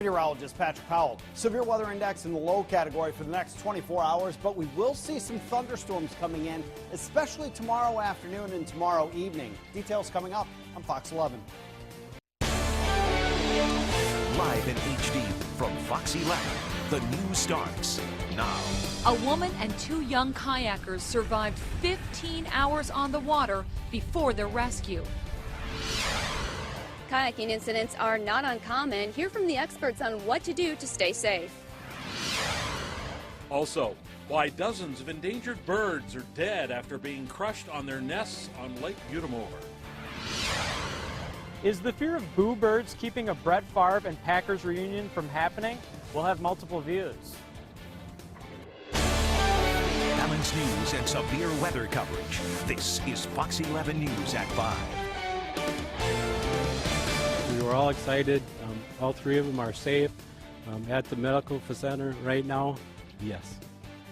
Meteorologist Patrick Powell. Severe weather index in the low category for the next 24 hours, but we will see some thunderstorms coming in, especially tomorrow afternoon and tomorrow evening. Details coming up on Fox 11. Live in HD from Fox 11, the news starts now. A woman and two young kayakers survived 15 hours on the water before their rescue. Kayaking incidents are not uncommon. Hear from the experts on what to do to stay safe. Also, why dozens of endangered birds are dead after being crushed on their nests on Lake Butamore. Is the fear of boo birds keeping a Brett Favre and Packers reunion from happening? We'll have multiple views. Balanced news and severe weather coverage. This is Fox 11 News at 5. We were all excited. All three of them are safe at the medical center right now. Yes.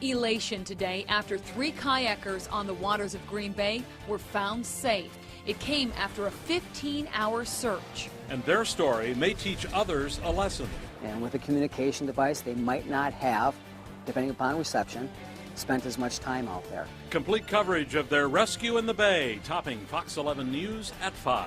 Elation today after three kayakers on the waters of Green Bay were found safe. It came after a 15-hour search. And their story may teach others a lesson. And with a communication device, they might not have, depending upon reception, spent as much time out there. Complete coverage of their rescue in the Bay, topping Fox 11 News at 5.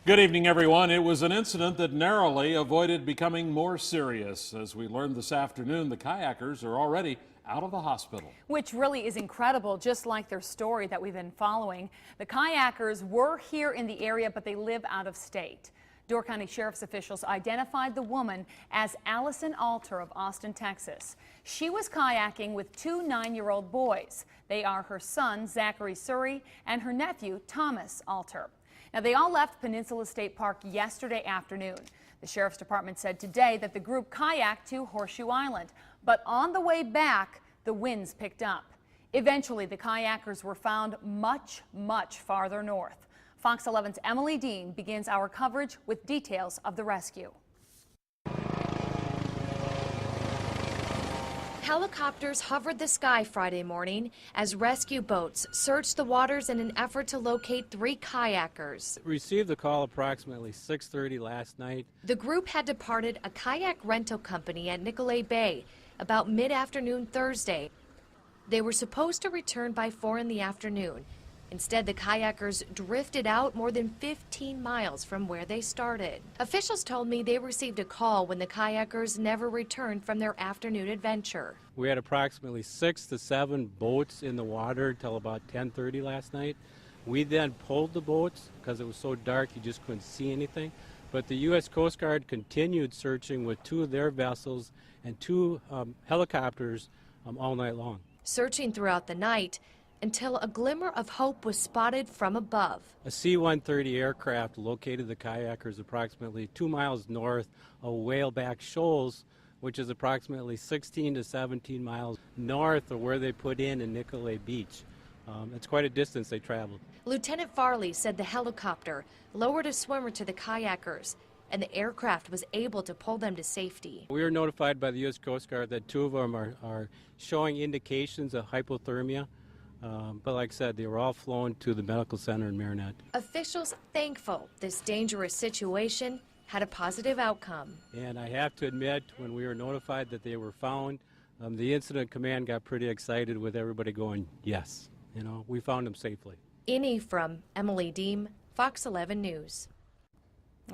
Good evening, everyone. It was an incident that narrowly avoided becoming more serious. As we learned this afternoon, the kayakers are already out of the hospital. Which really is incredible, just like their story that we've been following. The kayakers were here in the area, but they live out of state. Door County Sheriff's officials identified the woman as Allison Alter of Austin, Texas. She was kayaking with two 9-year-old boys. They are her son, Zachary Surrey, and her nephew, Thomas Alter. Now, they all left Peninsula State Park yesterday afternoon. The Sheriff's Department said today that the group kayaked to Horseshoe Island, but on the way back, the winds picked up. Eventually, the kayakers were found much, much farther north. Fox 11's Emily Dean begins our coverage with details of the rescue. Helicopters hovered the sky Friday morning as rescue boats searched the waters in an effort to locate three kayakers. Received the call approximately 6:30 last night. The group had departed a kayak rental company at Nicolay Bay about mid-afternoon Thursday. They were supposed to return by 4 in the afternoon. Instead, the kayakers drifted out more than 15 miles from where they started. Officials told me they received a call when the kayakers never returned from their afternoon adventure. We had approximately 6 to 7 boats in the water till about 10:30 last night. We then pulled the boats because it was so dark you just couldn't see anything. But the U.S. Coast Guard continued searching with 2 of their vessels and 2 helicopters all night long. Searching throughout the night, until a glimmer of hope was spotted from above. A C-130 aircraft located the kayakers approximately 2 miles north of Whaleback Shoals, which is approximately 16 to 17 miles north of where they put in Nicolay Beach. It's quite a distance they traveled. Lieutenant Farley said the helicopter lowered a swimmer to the kayakers, and the aircraft was able to pull them to safety. We were notified by the U.S. Coast Guard that 2 of them are showing indications of hypothermia. But like I said, they were all flown to the medical center in Marinette. Officials thankful this dangerous situation had a positive outcome. And I have to admit, when we were notified that they were found, the incident command got pretty excited with everybody going, yes, we found them safely. From Emily Dean, Fox 11 News.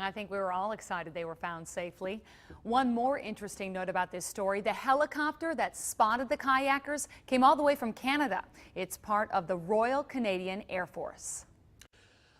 I think we were all excited they were found safely. One more interesting note about this story, the helicopter that spotted the kayakers came all the way from Canada. It's part of the Royal Canadian Air Force.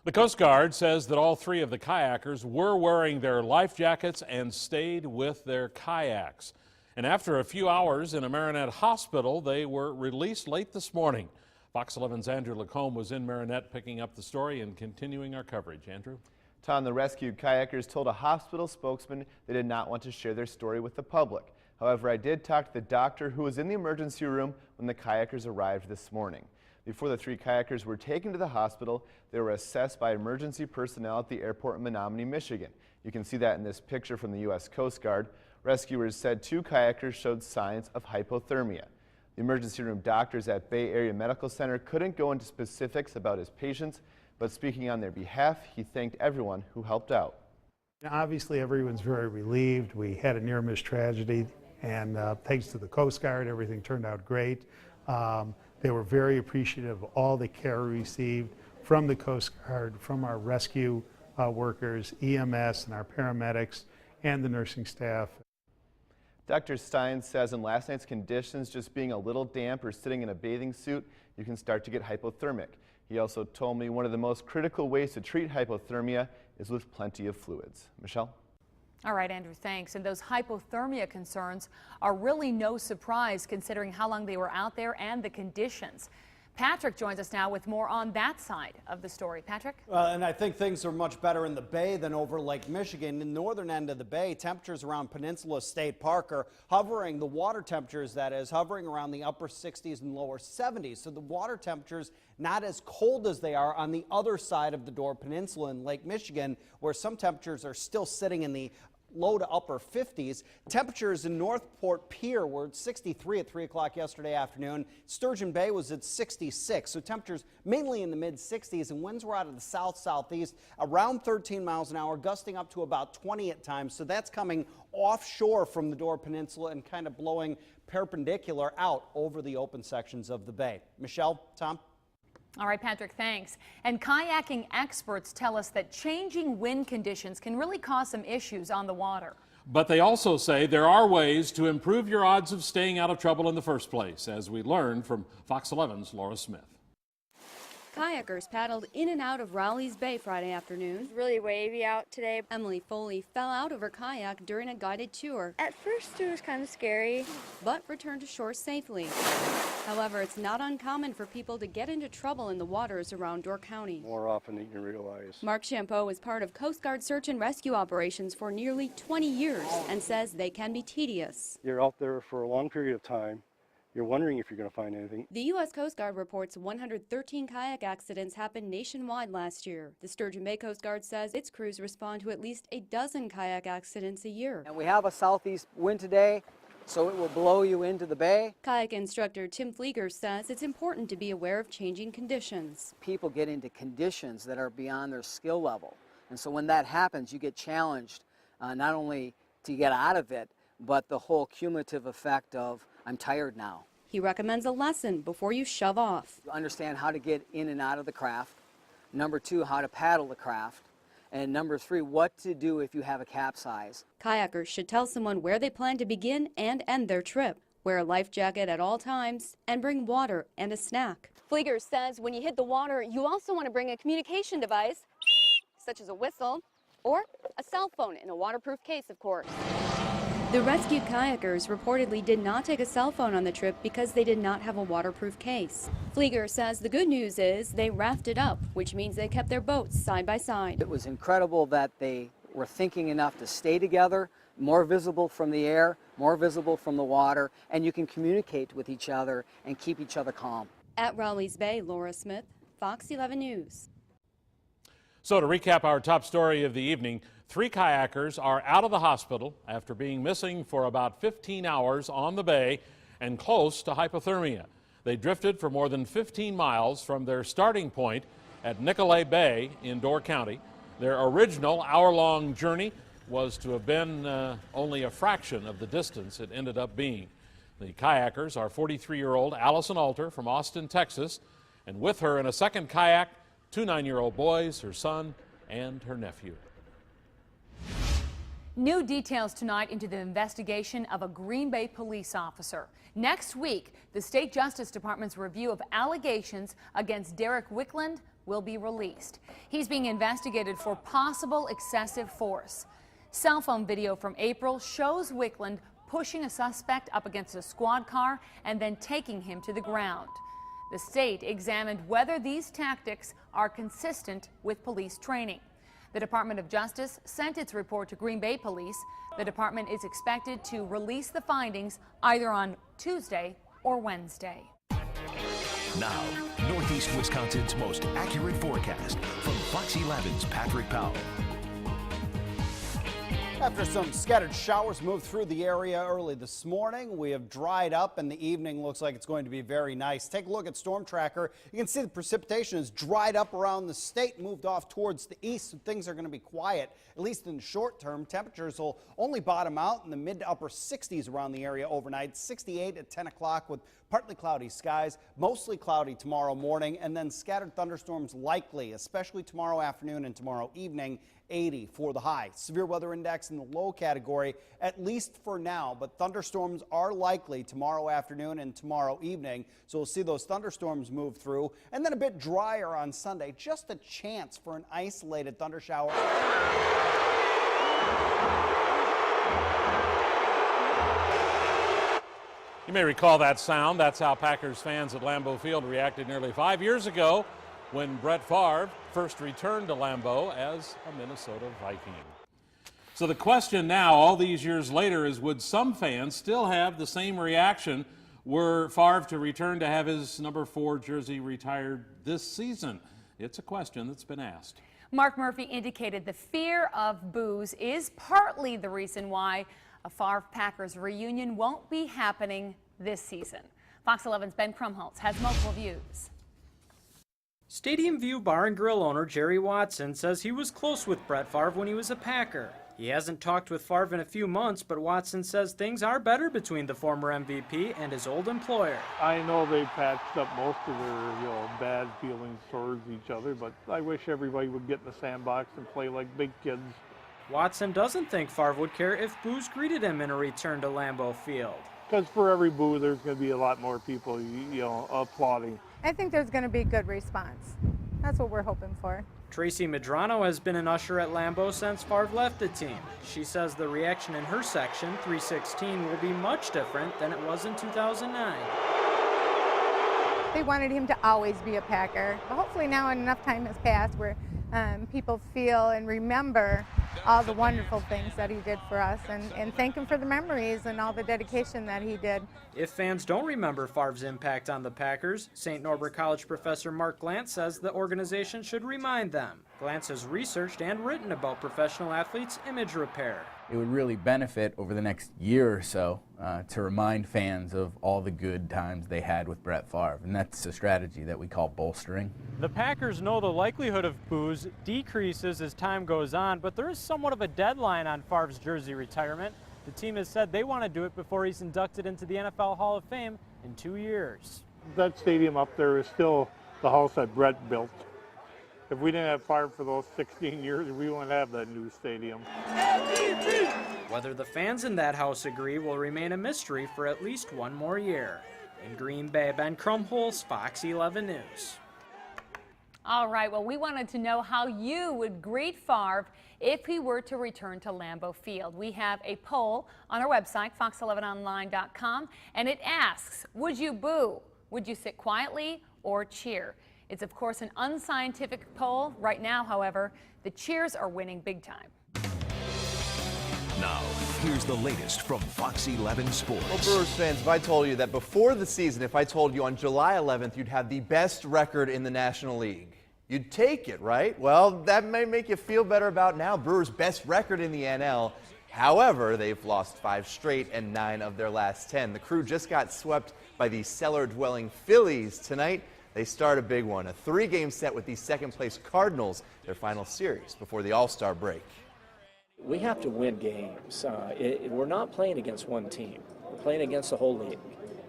The Coast Guard says that all 3 of the kayakers were wearing their life jackets and stayed with their kayaks. And after a few hours in a Marinette hospital, they were released late this morning. Fox 11's Andrew Lacombe was in Marinette picking up the story and continuing our coverage. Andrew? Tom, the rescued kayakers told a hospital spokesman they did not want to share their story with the public. However, I did talk to the doctor who was in the emergency room when the kayakers arrived this morning. Before the 3 kayakers were taken to the hospital, they were assessed by emergency personnel at the airport in Menominee, Michigan. You can see that in this picture from the U.S. Coast Guard. Rescuers said 2 kayakers showed signs of hypothermia. The emergency room doctors at Bay Area Medical Center couldn't go into specifics about his patients, but speaking on their behalf, he thanked everyone who helped out. Obviously, everyone's very relieved. We had a near-miss tragedy, and thanks to the Coast Guard, everything turned out great. They were very appreciative of all the care we received from the Coast Guard, from our rescue workers, EMS, and our paramedics, and the nursing staff. Dr. Stein says in last night's conditions, just being a little damp or sitting in a bathing suit, you can start to get hypothermic. He also told me one of the most critical ways to treat hypothermia is with plenty of fluids. Michelle? All right, Andrew, thanks. And those hypothermia concerns are really no surprise considering how long they were out there and the conditions. Patrick joins us now with more on that side of the story. Patrick? And I think things are much better in the Bay than over Lake Michigan. In the northern end of the Bay, temperatures around Peninsula State Park are hovering, the water temperatures that is, hovering around the upper 60s and lower 70s. So the water temperatures not as cold as they are on the other side of the Door Peninsula in Lake Michigan, where some temperatures are still sitting in the low to upper 50s. Temperatures in Northport Pier were at 63 at 3 o'clock yesterday afternoon. Sturgeon Bay was at 66. So temperatures mainly in the mid 60s, and winds were out of the south-southeast around 13 miles an hour, gusting up to about 20 at times. So that's coming offshore from the Door Peninsula and kind of blowing perpendicular out over the open sections of the bay. Michelle, Tom? All right, Patrick, thanks. And kayaking experts tell us that changing wind conditions can really cause some issues on the water. But they also say there are ways to improve your odds of staying out of trouble in the first place, as we learned from Fox 11's Laura Smith. Kayakers paddled in and out of Rowley's Bay Friday afternoon. It's really wavy out today. Emily Foley fell out of her kayak during a guided tour. At first it was kind of scary, but returned to shore safely. However, it's not uncommon for people to get into trouble in the waters around Door County. More often than you realize. Mark Champeau is part of Coast Guard search and rescue operations for nearly 20 years and says they can be tedious. You're out there for a long period of time. You're wondering if you're going to find anything. The U.S. Coast Guard reports 113 kayak accidents happened nationwide last year. The Sturgeon Bay Coast Guard says its crews respond to at least a dozen kayak accidents a year. And we have a southeast wind today, so it will blow you into the bay. Kayak instructor Tim Flieger says it's important to be aware of changing conditions. People get into conditions that are beyond their skill level. And so when that happens, you get challenged not only to get out of it, but the whole cumulative effect of, I'm tired now. He recommends a lesson before you shove off. Understand how to get in and out of the craft. Number 2, how to paddle the craft. And number 3, what to do if you have a capsize. Kayakers should tell someone where they plan to begin and end their trip. Wear a life jacket at all times and bring water and a snack. Flieger says when you hit the water, you also want to bring a communication device, such as a whistle, or a cell phone in a waterproof case, of course. The rescued kayakers reportedly did not take a cell phone on the trip because they did not have a waterproof case. Flieger says the good news is they rafted up, which means they kept their boats side by side. It was incredible that they were thinking enough to stay together, more visible from the air, more visible from the water, and you can communicate with each other and keep each other calm. At Rowley's Bay, Laura Smith, Fox 11 News. So to recap our top story of the evening, 3 kayakers are out of the hospital after being missing for about 15 hours on the bay and close to hypothermia. They drifted for more than 15 miles from their starting point at Nicolay Bay in Door County. Their original hour-long journey was to have been only a fraction of the distance it ended up being. The kayakers are 43-year-old Allison Alter from Austin, Texas, and with her in a second kayak, 2 9-year-old boys, her son, and her nephew. New details tonight into the investigation of a Green Bay police officer. Next week, the State Justice Department's review of allegations against Derek Wickland will be released. He's being investigated for possible excessive force. Cell phone video from April shows Wickland pushing a suspect up against a squad car and then taking him to the ground. The state examined whether these tactics are consistent with police training. The Department of Justice sent its report to Green Bay Police. The department is expected to release the findings either on Tuesday or Wednesday. Now, Northeast Wisconsin's most accurate forecast from Fox 11's Patrick Powell. After some scattered showers moved through the area early this morning, we have dried up and the evening looks like it's going to be very nice. Take a look at Storm Tracker. You can see the precipitation is dried up around the state, moved off towards the east, so things are going to be quiet, at least in the short term. Temperatures will only bottom out in the mid to upper 60s around the area overnight, 68 at 10 o'clock with partly cloudy skies, mostly cloudy tomorrow morning, and then scattered thunderstorms likely, especially tomorrow afternoon and tomorrow evening. 80 for the high. Severe weather index in the low category, at least for now, but thunderstorms are likely tomorrow afternoon and tomorrow evening. So we'll see those thunderstorms move through, and then a bit drier on Sunday. Just a chance for an isolated thundershower. You may recall that sound. That's how Packers fans at Lambeau Field reacted nearly 5 years ago when Brett Favre first returned to Lambeau as a Minnesota Viking. So the question now, all these years later, is would some fans still have the same reaction were Favre to return to have his number 4 jersey retired this season? It's a question that's been asked. Mark Murphy indicated the fear of boos is partly the reason why a Favre Packers reunion won't be happening this season. Fox 11's Ben Krumholtz has multiple views. Stadium View Bar and Grill owner Jerry Watson says he was close with Brett Favre when he was a Packer. He hasn't talked with Favre in a few months, but Watson says things are better between the former MVP and his old employer. I know they patched up most of their bad feelings towards each other, but I wish everybody would get in the sandbox and play like big kids. Watson doesn't think Favre would care if boos greeted him in a return to Lambeau Field. Because for every boo, there's going to be a lot more people, applauding. I think there's going to be a good response. That's what we're hoping for. Tracy Medrano has been an usher at Lambeau since Favre left the team. She says the reaction in her section, 316, will be much different than it was in 2009. They wanted him to always be a Packer, but hopefully now enough time has passed where people feel and remember all the wonderful things that he did for us and thank him for the memories and all the dedication that he did. If fans don't remember Favre's impact on the Packers, St. Norbert College professor Mark Glantz says the organization should remind them. Glantz has researched and written about professional athletes' image repair. It would really benefit over the next year or so to remind fans of all the good times they had with Brett Favre, and that's a strategy that we call bolstering. The Packers know the likelihood of boos decreases as time goes on, but there is somewhat of a deadline on Favre's jersey retirement. The team has said they want to do it before he's inducted into the NFL Hall of Fame in 2 years. That stadium up there is still the house that Brett built. If we didn't have Favre for those 16 years, we wouldn't have that new stadium. Whether the fans in that house agree will remain a mystery for at least 1 more year. In Green Bay, Ben Krumholtz, Fox 11 News. All right, well, we wanted to know how you would greet Favre if he were to return to Lambeau Field. We have a poll on our website, fox11online.com, and it asks, would you boo? Would you sit quietly or cheer? It's, of course, an unscientific poll. Right now, however, the cheers are winning big time. Now, here's the latest from Fox 11 Sports. Well, Brewers fans, if I told you that before the season, if I told you on July 11th you'd have the best record in the National League, you'd take it, right? Well, that may make you feel better about now. Brewers' best record in the NL. However, they've lost 5 straight and 9 of their last 10. The Crew just got swept by the cellar-dwelling Phillies tonight. They start a big one, a 3-game set with the second-place Cardinals, their final series before the All-Star break. We have to win games. We're not playing against one team. We're playing against the whole league.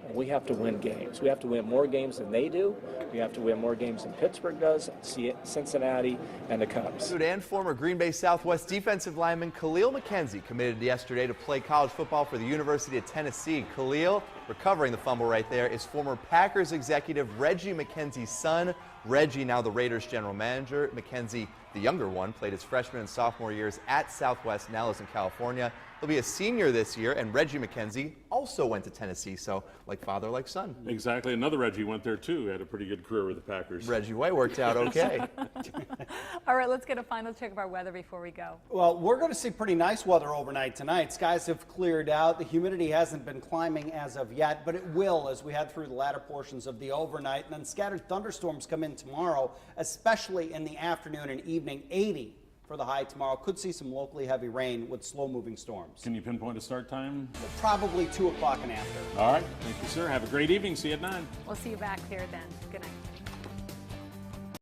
And we have to win games. We have to win more games than they do. We have to win more games than Pittsburgh does, Cincinnati, and the Cubs. And former Green Bay Southwest defensive lineman Khalil McKenzie committed yesterday to play college football for the University of Tennessee. Khalil, recovering the fumble right there, is former Packers executive Reggie McKenzie's son. Reggie, now the Raiders general manager. McKenzie, the younger one, played his freshman and sophomore years at Southwest, now lives in California. He'll be a senior this year, and Reggie McKenzie also went to Tennessee, so like father, like son. Exactly. Another Reggie went there, too. Had a pretty good career with the Packers. Reggie White worked out okay. All right, let's get a final check of our weather before we go. Well, we're going to see pretty nice weather overnight tonight. Skies have cleared out. The humidity hasn't been climbing as of yet, but it will as we head through the latter portions of the overnight. And then scattered thunderstorms come in tomorrow, especially in the afternoon and evening. 80 for the high tomorrow. Could see some locally heavy rain with slow-moving storms. Can you pinpoint a start time? Probably 2 o'clock and after. All right. Thank you, sir. Have a great evening. See you at 9. We'll see you back here then. Good night.